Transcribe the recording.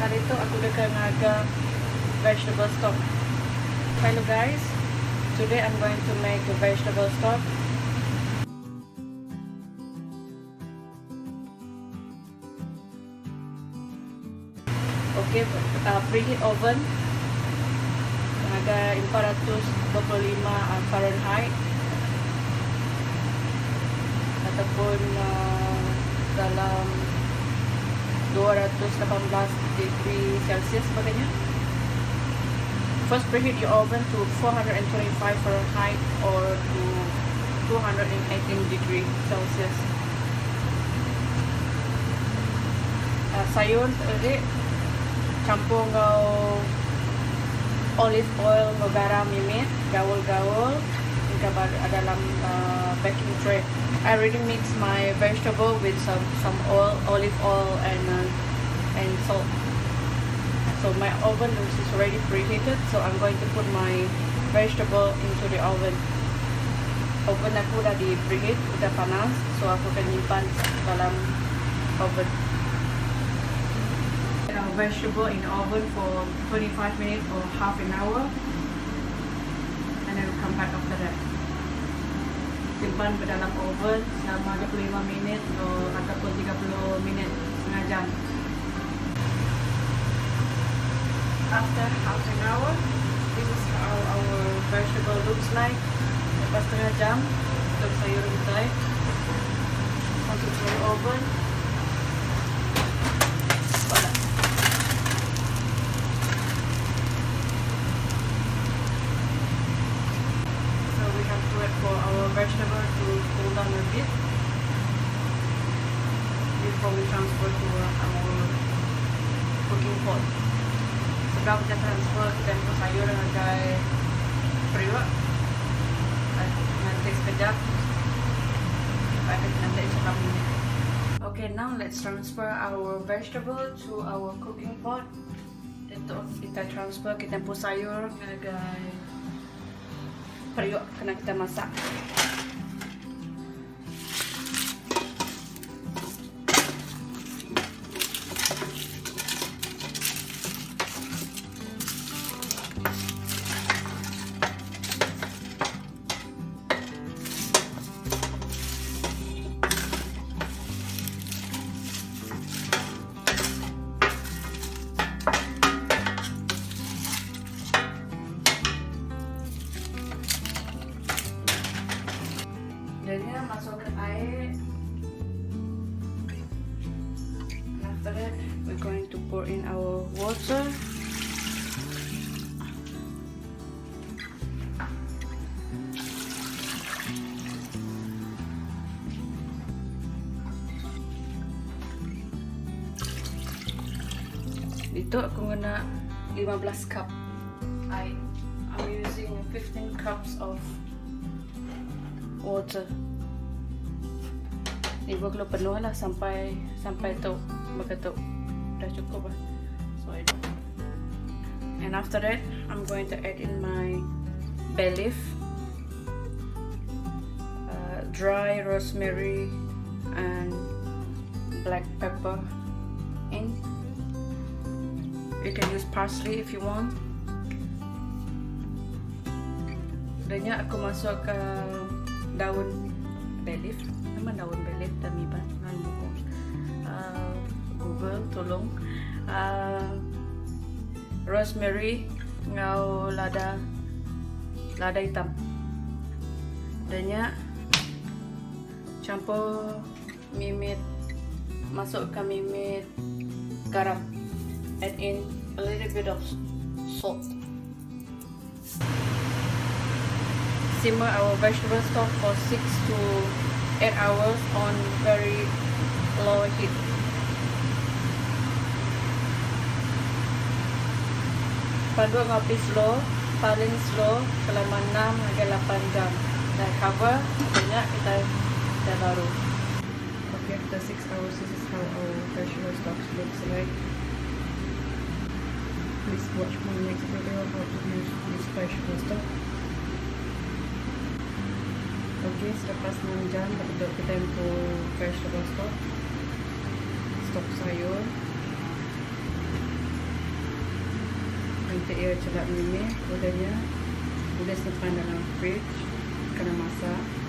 Hari tu aku dekat ngaga vegetable stock. Hello guys, today I'm going to make a vegetable stock. Okay, preheat oven ngaga 425 Fahrenheit ataupun dalam 218 degree Celsius sebagainya. First preheat your oven to 425 Fahrenheit or to 218 degree Celsius. Sayur tadi campur ngau olive oil, ngau garam mimit, gaul-gaul hingga dalam baking tray. I already mixed my vegetable with some oil, olive oil and salt. So my oven is already preheated, so I'm going to put my vegetable into the oven. Oven aku dah di preheat, udah panas, so aku akan nyimpan dalam oven. Vegetable in oven for 25 minutes or half an hour, and then we'll come back after that. Simpan ke dalam oven selama 25 minit ataupun 30 minit, setengah jam. After half an hour, this is how our vegetable looks like. Lepas setengah jam, untuk sayur kita masuk ke oven. For our vegetable to cool down a bit before we transfer to our cooking pot. Sebelum kita transfer, kita ambil sayur dengan gaya periuk. Nanti sekejap. Nanti setelah minit. Okay, now let's transfer our vegetable to our cooking pot. Kita transfer, kita ambil sayur dengan gaya periuk kena kita masak. Jadinya masukkan air. And after that, we're going to pour in our water. Itu aku guna 15 cup air. I'm using 15 cups of water. Ni kalau penuh lah sampai tu begitu dah cukup lah. So I do. And after that, I'm going to add in my bay leaf, dry rosemary and black pepper in. You can use parsley if you want. Dannya aku masuk ke daun bay leaf. Nama daun bay leaf dami ba ngan buku. Google tolong. Rosemary ngau lada hitam. Dannya campur mimit, masukkan mimit garam. Add in a little bit of salt. Simmer our vegetable stock for 6 to 8 hours on very low heat. Padu ngopi slow, paling slow selama 6 hingga 8 jam. Dan cover, banyak kita dah baru. Okay, after 6 hours, this is how our vegetable stock looks like. Please watch my next video how to use this vegetable stock. Okay, selepas 6 jam kita untuk vegetable stock sayur. air celak mimih. Udahnya, udah simpan dalam fridge. Kena masak.